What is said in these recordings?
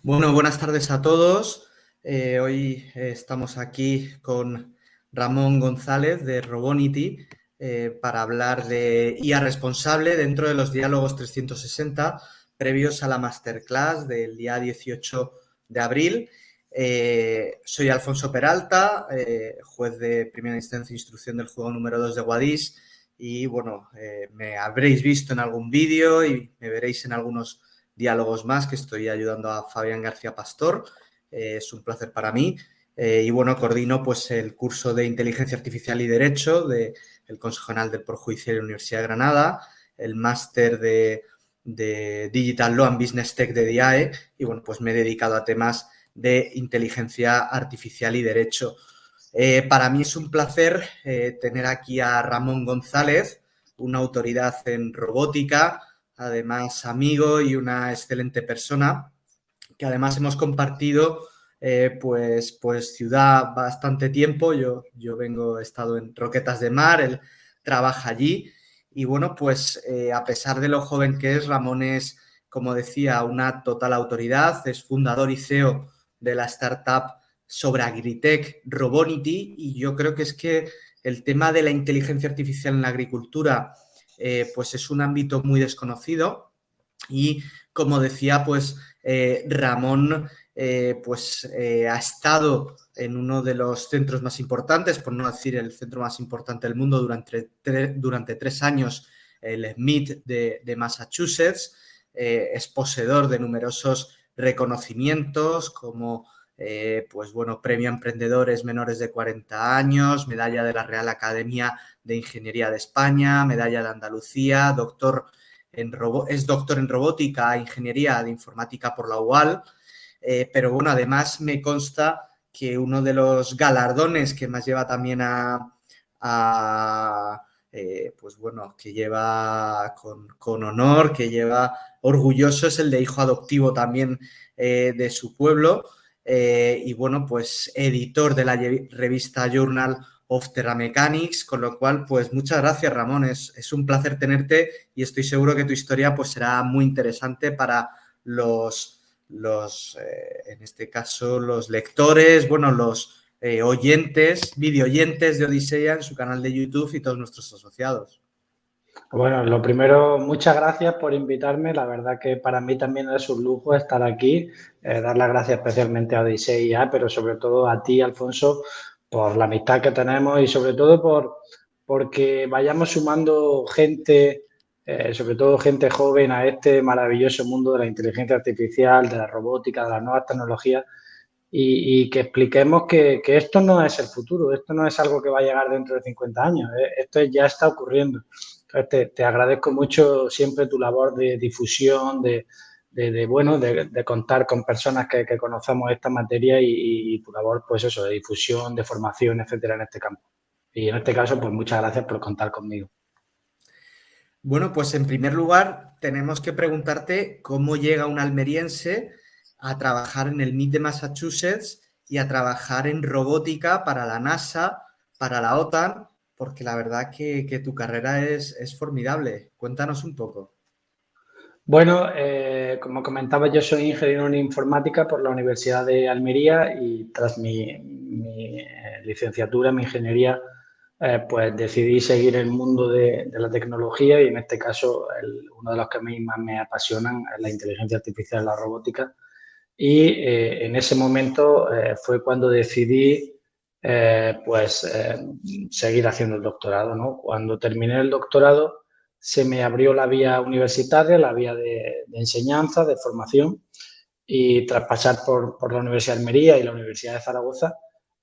Bueno, buenas tardes a todos. Hoy estamos aquí con Ramón González de Robonity para hablar de IA responsable dentro de los diálogos 360 previos a la masterclass del día 18 de abril. Soy Alfonso Peralta, juez de primera instancia e instrucción del juego número 2 de Guadix y bueno, me habréis visto en algún vídeo y me veréis en algunos diálogos más que estoy ayudando a Fabián García Pastor. Es un placer para mí. Y bueno, coordino pues el curso de Inteligencia Artificial y Derecho del Consejo General del Poder Judicial de la Universidad de Granada, el máster de Digital Law and Business Tech de DIAE y bueno, pues me he dedicado a temas de inteligencia artificial y derecho. Para mí es un placer tener aquí a Ramón González, una autoridad en robótica, además amigo y una excelente persona, que además hemos compartido pues ciudad bastante tiempo. Yo he estado en Roquetas de Mar, él trabaja allí y bueno, pues a pesar de lo joven que es, Ramón es, como decía, una total autoridad, es fundador y CEO de la startup sobre Agritech Robonity y yo creo que es que el tema de la inteligencia artificial en la agricultura pues es un ámbito muy desconocido y como decía, pues Ramón ha estado en uno de los centros más importantes, por no decir el centro más importante del mundo durante 3 años, el SMIT de Massachusetts, es poseedor de numerosos reconocimientos como premio a emprendedores menores de 40 años, medalla de la Real Academia de Ingeniería de España, medalla de Andalucía, es doctor en robótica e ingeniería de informática por la UAL, pero bueno, además me consta que uno de los galardones que más lleva también que lleva con honor, que lleva orgulloso, es el de hijo adoptivo también de su pueblo. Y bueno, pues editor de la revista Journal of Terra Mechanics, con lo cual, pues muchas gracias, Ramón, es un placer tenerte y estoy seguro que tu historia pues será muy interesante para en este caso, los lectores, bueno, los oyentes, videoyentes de Odisea en su canal de YouTube y todos nuestros asociados. Bueno, lo primero, muchas gracias por invitarme. La verdad que para mí también es un lujo estar aquí. Dar las gracias especialmente a Odisea, pero sobre todo a ti, Alfonso, por la amistad que tenemos y sobre todo porque vayamos sumando gente, sobre todo gente joven, a este maravilloso mundo de la inteligencia artificial, de la robótica, de las nuevas tecnologías y que expliquemos que esto no es el futuro, esto no es algo que va a llegar dentro de 50 años, esto ya está ocurriendo. Entonces, te agradezco mucho siempre tu labor de difusión, de contar con personas que conozcamos esta materia y tu labor, pues eso, de difusión, de formación, etcétera, en este campo. Y en este caso, pues muchas gracias por contar conmigo. Bueno, pues en primer lugar tenemos que preguntarte cómo llega un almeriense a trabajar en el MIT de Massachusetts y a trabajar en robótica para la NASA, para la OTAN, porque la verdad que tu carrera es formidable. Cuéntanos un poco. Bueno, como comentaba, yo soy ingeniero en informática por la Universidad de Almería y tras mi licenciatura, mi ingeniería, pues decidí seguir el mundo de la tecnología y en este caso uno de los que a mí más me apasionan es la inteligencia artificial y la robótica. Y en ese momento fue cuando decidí seguir haciendo el doctorado, ¿no? Cuando terminé el doctorado se me abrió la vía universitaria, la vía de enseñanza, de formación y tras pasar por la Universidad de Almería y la Universidad de Zaragoza,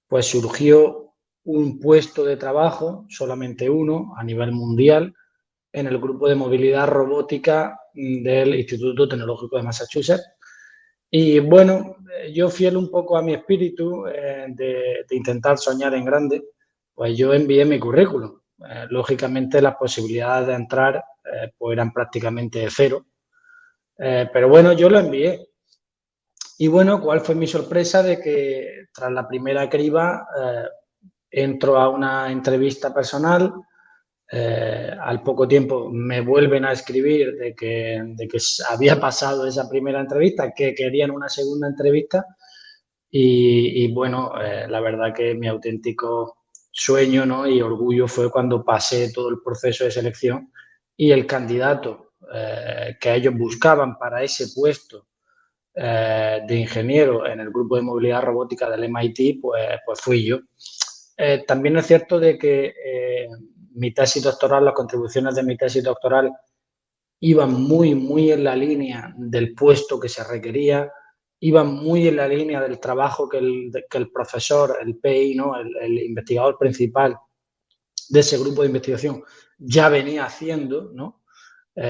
pues surgió un puesto de trabajo, solamente uno, a nivel mundial, en el grupo de movilidad robótica del Instituto Tecnológico de Massachusetts. Y bueno, yo fiel un poco a mi espíritu de intentar soñar en grande, pues yo envié mi currículum. Lógicamente las posibilidades de entrar pues eran prácticamente cero, pero bueno, yo lo envié. Y bueno, ¿cuál fue mi sorpresa? De que tras la primera criba entro a una entrevista personal, Al poco tiempo me vuelven a escribir de que había pasado esa primera entrevista, que querían una segunda entrevista y bueno, la verdad que mi auténtico sueño, ¿no? Y orgullo fue cuando pasé todo el proceso de selección y el candidato que ellos buscaban para ese puesto de ingeniero en el grupo de movilidad robótica del MIT, pues fui yo. También es cierto de que mi tesis doctoral, las contribuciones de mi tesis doctoral iban muy, muy en la línea del puesto que se requería, iban muy en la línea del trabajo que el profesor, el PI, ¿no? el investigador principal de ese grupo de investigación ya venía haciendo, ¿no?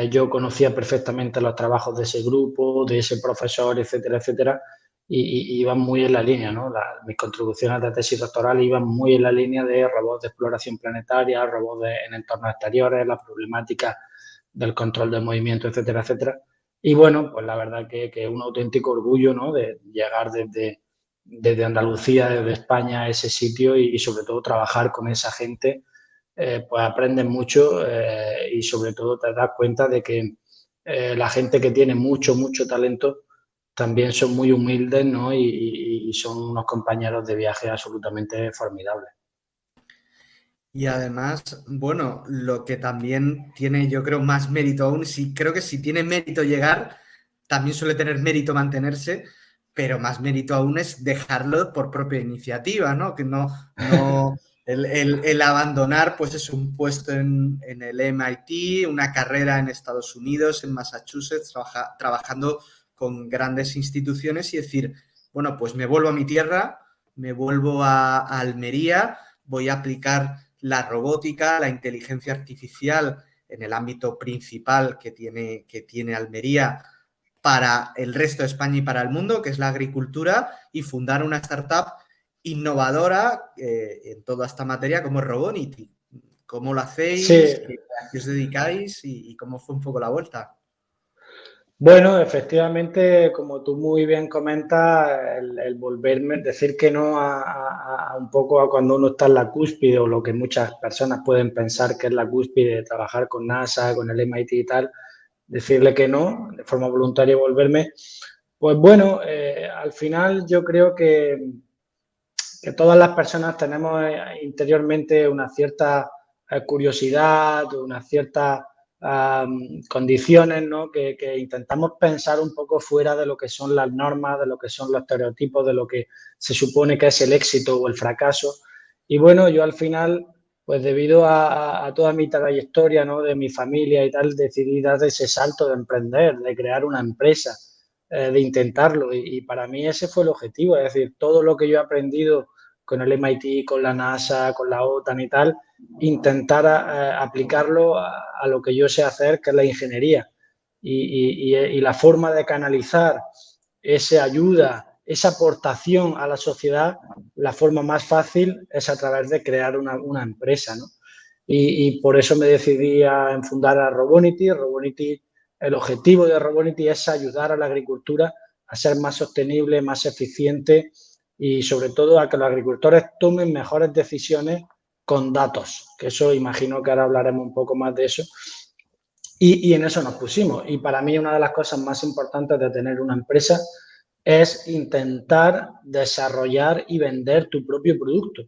Yo conocía perfectamente los trabajos de ese grupo, de ese profesor, etcétera, etcétera, y iban muy en la línea, ¿no? Mis contribuciones de tesis doctoral iban muy en la línea de robots de exploración planetaria, robots en entornos exteriores, la problemática del control del movimiento, etcétera, etcétera. Y bueno, pues la verdad que un auténtico orgullo, ¿no? De llegar desde Andalucía, desde España a ese sitio y sobre todo trabajar con esa gente, pues aprendes mucho y sobre todo te das cuenta de que la gente que tiene mucho, mucho talento también son muy humildes, ¿no? Y son unos compañeros de viaje absolutamente formidables. Y además, bueno, lo que también tiene, yo creo, más mérito aún, sí, creo que si tiene mérito llegar, también suele tener mérito mantenerse, pero más mérito aún es dejarlo por propia iniciativa, ¿no? Que no el abandonar, pues es un puesto en el MIT, una carrera en Estados Unidos, en Massachusetts, trabajando con grandes instituciones y decir, bueno, pues me vuelvo a mi tierra, me vuelvo a Almería, voy a aplicar la robótica, la inteligencia artificial en el ámbito principal que tiene Almería para el resto de España y para el mundo, que es la agricultura, y fundar una startup innovadora en toda esta materia como es Robonity. ¿Cómo lo hacéis? Sí, ¿A qué os dedicáis? Y cómo fue un poco la vuelta. bueno, efectivamente, como tú muy bien comentas, el volverme, decir que no a un poco a cuando uno está en la cúspide o lo que muchas personas pueden pensar que es la cúspide de trabajar con NASA, con el MIT y tal, decirle que no, de forma voluntaria volverme, pues bueno, al final yo creo que todas las personas tenemos interiormente una cierta curiosidad, una cierta condiciones, ¿no? Que intentamos pensar un poco fuera de lo que son las normas, de lo que son los estereotipos, de lo que se supone que es el éxito o el fracaso. Y bueno, yo al final, pues debido a toda mi trayectoria, ¿no? De mi familia y tal, decidí dar ese salto de emprender, de crear una empresa, de intentarlo. Y para mí ese fue el objetivo, es decir, todo lo que yo he aprendido con el MIT, con la NASA, con la OTAN y tal, intentar aplicarlo a lo que yo sé hacer, que es la ingeniería. Y la forma de canalizar esa ayuda, esa aportación a la sociedad, la forma más fácil es a través de crear una empresa, ¿no? Y por eso me decidí a fundar a Robonity. Robonity, el objetivo de Robonity es ayudar a la agricultura a ser más sostenible, más eficiente y sobre todo a que los agricultores tomen mejores decisiones con datos, que eso imagino que ahora hablaremos un poco más de eso. Y en eso nos pusimos. Y para mí una de las cosas más importantes de tener una empresa es intentar desarrollar y vender tu propio producto.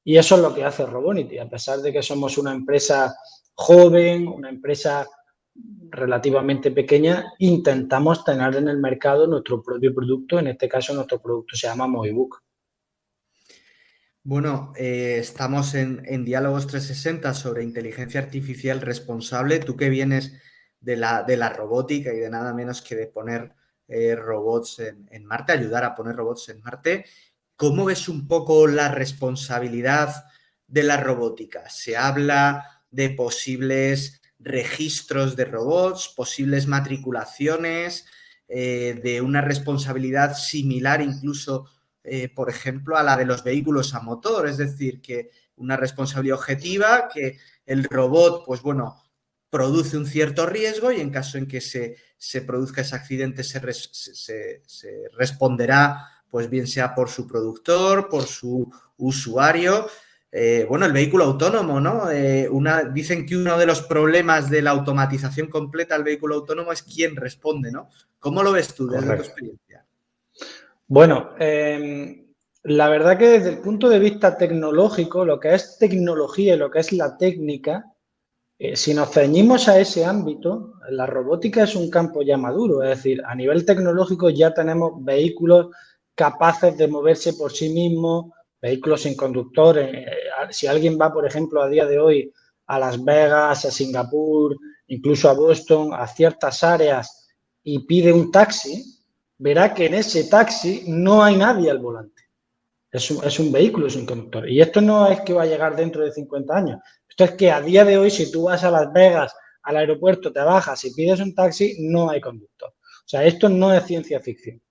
Y eso es lo que hace Robonity. A pesar de que somos una empresa joven, una empresa relativamente pequeña, intentamos tener en el mercado nuestro propio producto. En este caso, nuestro producto se llama Movibook. Bueno, estamos en Diálogos 360 sobre inteligencia artificial responsable. Tú que vienes de la robótica y de nada menos que de poner robots en Marte, ayudar a poner robots en Marte, ¿cómo ves un poco la responsabilidad de la robótica? Se habla de posibles registros de robots, posibles matriculaciones, de una responsabilidad similar incluso por ejemplo, a la de los vehículos a motor, es decir, que una responsabilidad objetiva, que el robot, pues bueno, produce un cierto riesgo y en caso en que se produzca ese accidente se responderá, pues bien sea por su productor, por su usuario. bueno, el vehículo autónomo, ¿no? Dicen que uno de los problemas de la automatización completa del vehículo autónomo es quién responde, ¿no? ¿Cómo lo ves tú desde tu Correcto. experiencia? Bueno, la verdad que desde el punto de vista tecnológico, lo que es tecnología y lo que es la técnica, si nos ceñimos a ese ámbito, la robótica es un campo ya maduro, es decir, a nivel tecnológico ya tenemos vehículos capaces de moverse por sí mismos, vehículos sin conductores. Si alguien va, por ejemplo, a día de hoy a Las Vegas, a Singapur, incluso a Boston, a ciertas áreas y pide un taxi, verá que en ese taxi no hay nadie al volante. Es un vehículo sin conductor. Y esto no es que va a llegar dentro de 50 años. Esto es que a día de hoy, si tú vas a Las Vegas, al aeropuerto, te bajas y pides un taxi, no hay conductor. O sea, esto no es ciencia ficción.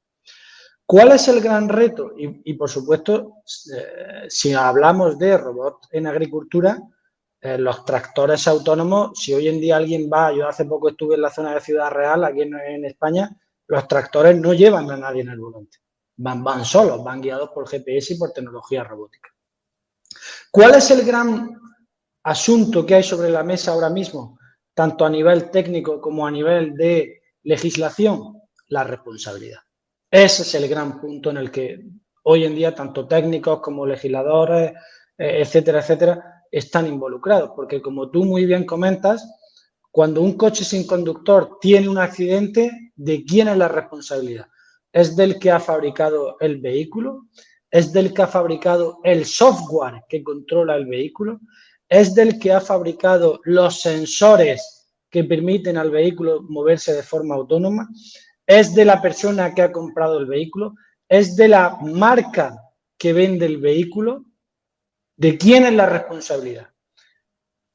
¿Cuál es el gran reto? Y por supuesto, si hablamos de robots en agricultura, los tractores autónomos, si hoy en día alguien va, yo hace poco estuve en la zona de Ciudad Real, aquí en España, los tractores no llevan a nadie en el volante. Van solos, van guiados por GPS y por tecnología robótica. ¿Cuál es el gran asunto que hay sobre la mesa ahora mismo, tanto a nivel técnico como a nivel de legislación? La responsabilidad. Ese es el gran punto en el que hoy en día tanto técnicos como legisladores, etcétera, etcétera, están involucrados. Porque como tú muy bien comentas, cuando un coche sin conductor tiene un accidente, ¿de quién es la responsabilidad? ¿Es del que ha fabricado el vehículo? ¿Es del que ha fabricado el software que controla el vehículo? ¿Es del que ha fabricado los sensores que permiten al vehículo moverse de forma autónoma? ¿Es de la persona que ha comprado el vehículo? ¿Es de la marca que vende el vehículo? ¿De quién es la responsabilidad?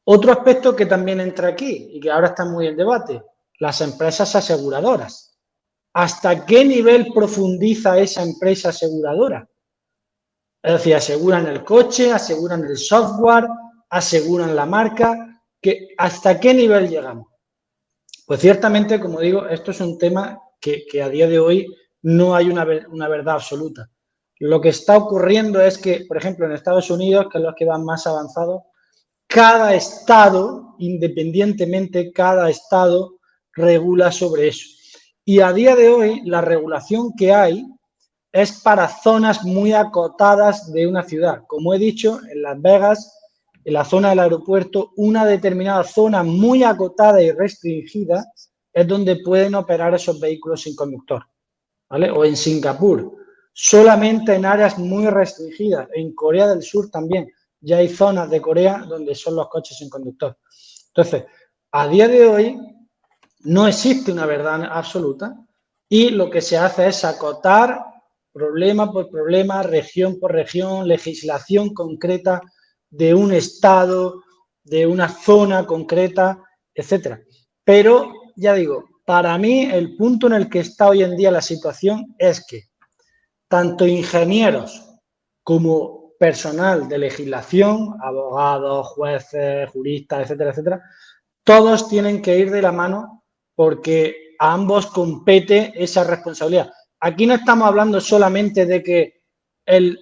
Otro aspecto que también entra aquí y que ahora está muy en debate, las empresas aseguradoras. ¿Hasta qué nivel profundiza esa empresa aseguradora? Es decir, aseguran el coche, aseguran el software, aseguran la marca. ¿Hasta qué nivel llegamos? Pues ciertamente, como digo, esto es un tema que a día de hoy no hay una verdad absoluta. Lo que está ocurriendo es que, por ejemplo, en Estados Unidos, que es los que van más avanzados, cada estado, independientemente, cada estado regula sobre eso. Y a día de hoy, la regulación que hay es para zonas muy acotadas de una ciudad. Como he dicho, en Las Vegas, en la zona del aeropuerto, una determinada zona muy acotada y restringida es donde pueden operar esos vehículos sin conductor, ¿vale? O en Singapur, solamente en áreas muy restringidas. En Corea del Sur también. Ya hay zonas de Corea donde son los coches sin conductor. Entonces, a día de hoy no existe una verdad absoluta y lo que se hace es acotar problema por problema, región por región, legislación concreta de un estado, de una zona concreta, etcétera. Pero, ya digo, para mí el punto en el que está hoy en día la situación es que tanto ingenieros como personal de legislación, abogados, jueces, juristas, etcétera, etcétera, todos tienen que ir de la mano porque a ambos compete esa responsabilidad. Aquí no estamos hablando solamente de que el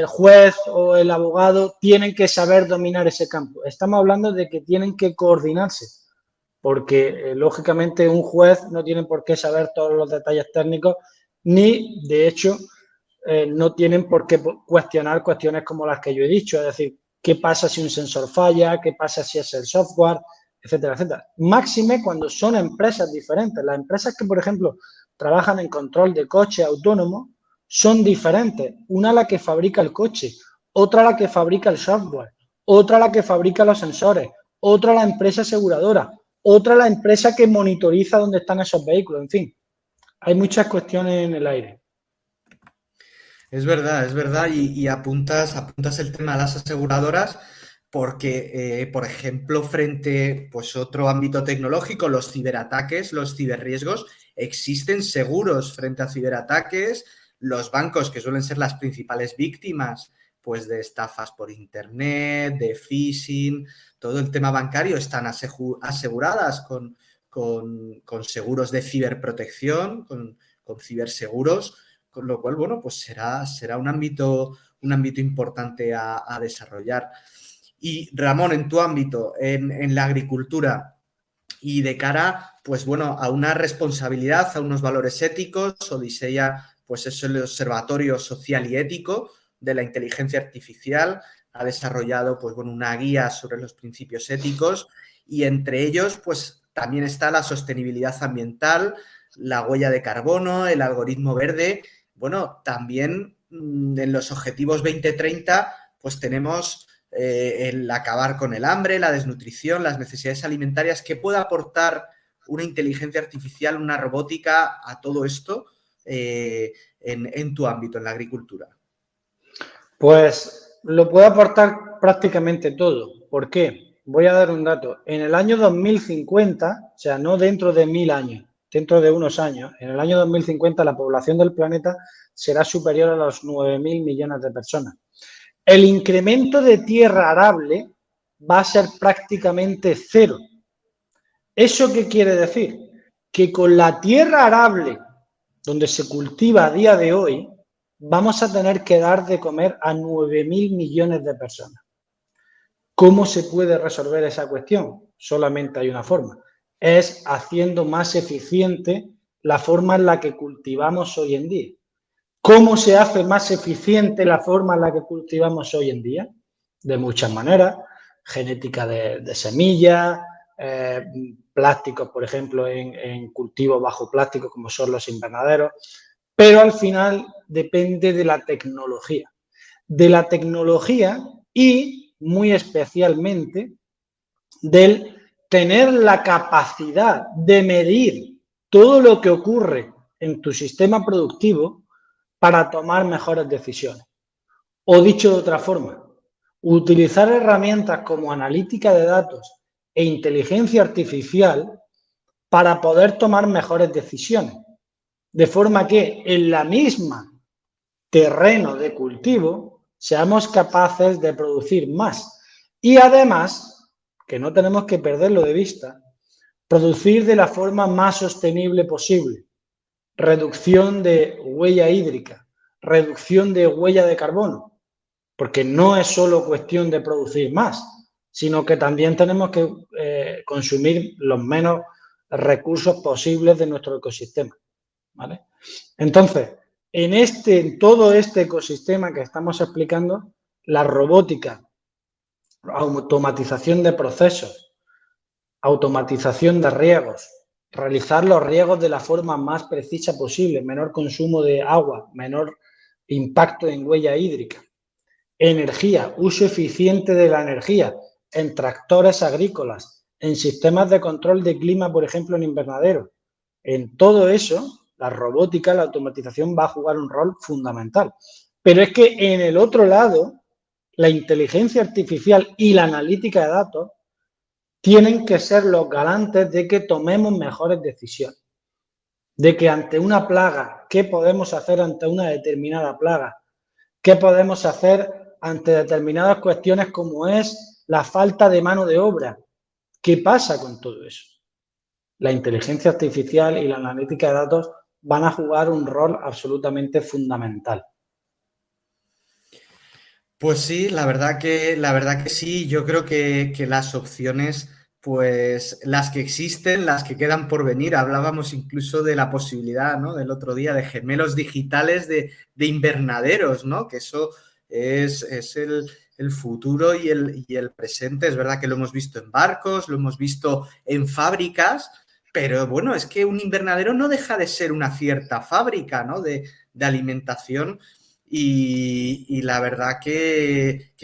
juez o el abogado tienen que saber dominar ese campo. Estamos hablando de que tienen que coordinarse, porque lógicamente un juez no tiene por qué saber todos los detalles técnicos, ni de hecho no tienen por qué cuestionar cuestiones como las que yo he dicho, es decir, qué pasa si un sensor falla, qué pasa si es el software, etcétera, etcétera. Máxime cuando son empresas diferentes. Las empresas que, por ejemplo, trabajan en control de coche autónomo son diferentes. Una la que fabrica el coche, otra la que fabrica el software, otra la que fabrica los sensores, otra la empresa aseguradora, otra la empresa que monitoriza dónde están esos vehículos. En fin, hay muchas cuestiones en el aire. Es verdad, y apuntas el tema de las aseguradoras porque, por ejemplo, frente pues otro ámbito tecnológico, los ciberataques, los ciberriesgos, existen seguros frente a ciberataques, los bancos que suelen ser las principales víctimas pues de estafas por internet, de phishing, todo el tema bancario están aseguradas con seguros de ciberprotección, con ciberseguros. Con lo cual, bueno, pues será un un ámbito importante a desarrollar. Y Ramón, en tu ámbito, en la agricultura y de cara, pues bueno, a una responsabilidad, a unos valores éticos, Odisea, pues es el Observatorio Social y Ético de la Inteligencia Artificial, ha desarrollado, pues bueno, una guía sobre los principios éticos y entre ellos, pues también está la sostenibilidad ambiental, la huella de carbono, el algoritmo verde. Bueno, también en los objetivos 2030, pues tenemos el acabar con el hambre, la desnutrición, las necesidades alimentarias. ¿Qué puede aportar una inteligencia artificial, una robótica a todo esto en tu ámbito, en la agricultura? Pues lo puede aportar prácticamente todo. ¿Por qué? Voy a dar un dato. En el año 2050, o sea, no dentro de 1000 años, dentro de unos años, en el año 2050 la población del planeta será superior a los 9.000 millones de personas. El incremento de tierra arable va a ser prácticamente cero. ¿Eso qué quiere decir? Que con la tierra arable donde se cultiva a día de hoy, vamos a tener que dar de comer a 9.000 millones de personas. ¿Cómo se puede resolver esa cuestión? Solamente hay una forma. Es haciendo más eficiente la forma en la que cultivamos hoy en día. ¿Cómo se hace más eficiente la forma en la que cultivamos hoy en día? De muchas maneras. Genética de semillas, plásticos, por ejemplo, en cultivos bajo plástico, como son los invernaderos. Pero al final depende de la tecnología. De la tecnología y muy especialmente del tener la capacidad de medir todo lo que ocurre en tu sistema productivo para tomar mejores decisiones. O dicho de otra forma, utilizar herramientas como analítica de datos e inteligencia artificial para poder tomar mejores decisiones. De forma que en la misma terreno de cultivo seamos capaces de producir más. Y además, que no tenemos que perderlo de vista, producir de la forma más sostenible posible. Reducción de huella hídrica, reducción de huella de carbono, porque no es solo cuestión de producir más, sino que también tenemos que consumir los menos recursos posibles de nuestro ecosistema, ¿vale? Entonces, en todo este ecosistema que estamos explicando, la robótica, automatización de procesos, automatización de riegos, realizar los riegos de la forma más precisa posible, menor consumo de agua, menor impacto en huella hídrica, energía, uso eficiente de la energía en tractores agrícolas, en sistemas de control de clima, por ejemplo, en invernaderos. En todo eso, la robótica, la automatización va a jugar un rol fundamental. Pero es que en el otro lado, la inteligencia artificial y la analítica de datos tienen que ser los garantes de que tomemos mejores decisiones. De que ante una plaga, ¿qué podemos hacer ante una determinada plaga? ¿Qué podemos hacer ante determinadas cuestiones como es la falta de mano de obra? ¿Qué pasa con todo eso? La inteligencia artificial y la analítica de datos van a jugar un rol absolutamente fundamental. Pues sí, la verdad que sí. Yo creo que las opciones, pues las que existen, las que quedan por venir, hablábamos incluso de la posibilidad, ¿no? Del otro día de gemelos digitales de invernaderos, ¿no? Que eso es el futuro y el presente. Es verdad que lo hemos visto en barcos, lo hemos visto en fábricas, pero bueno, es que un invernadero no deja de ser una cierta fábrica, ¿no? De alimentación. Y la verdad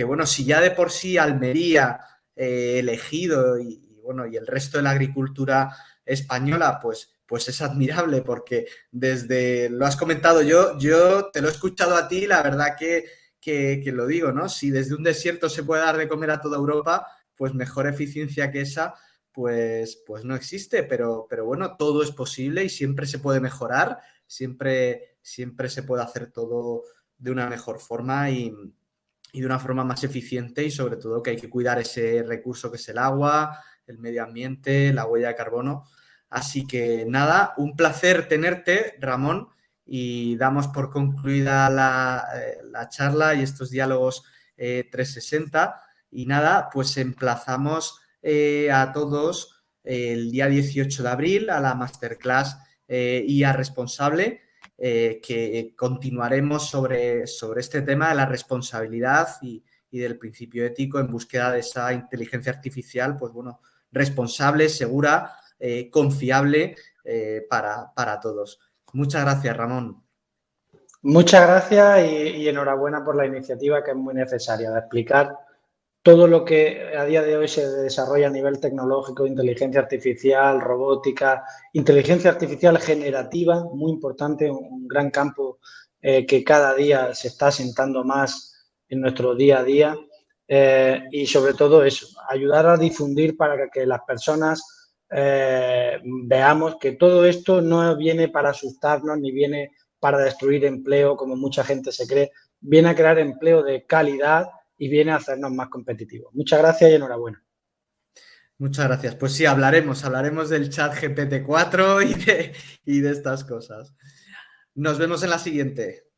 bueno, si ya de por sí Almería, elegido bueno, y el resto de la agricultura española, pues es admirable porque desde, lo has comentado yo te lo he escuchado a ti, la verdad que lo digo, ¿no? Si desde un desierto se puede dar de comer a toda Europa, pues mejor eficiencia que esa, pues no existe, pero bueno, todo es posible y siempre se puede mejorar, siempre se puede hacer todo de una mejor forma y de una forma más eficiente y sobre todo que hay que cuidar ese recurso que es el agua, el medio ambiente, la huella de carbono. Así que nada, un placer tenerte, Ramón, y damos por concluida la charla y estos diálogos 360. Y nada, pues emplazamos a todos el día 18 de abril a la masterclass IA responsable, que continuaremos sobre este tema de la responsabilidad y del principio ético en búsqueda de esa inteligencia artificial, pues bueno, responsable, segura, confiable para todos. Muchas gracias, Ramón. Muchas gracias y enhorabuena por la iniciativa, que es muy necesaria, de explicar todo lo que a día de hoy se desarrolla a nivel tecnológico, inteligencia artificial, robótica, inteligencia artificial generativa, muy importante, un gran campo que cada día se está asentando más en nuestro día a día, y sobre todo eso, ayudar a difundir para que las personas veamos que todo esto no viene para asustarnos ni viene para destruir empleo, como mucha gente se cree, viene a crear empleo de calidad y viene a hacernos más competitivos. Muchas gracias y enhorabuena. Muchas gracias. Pues sí, hablaremos del chat GPT-4 y de estas cosas. Nos vemos en la siguiente.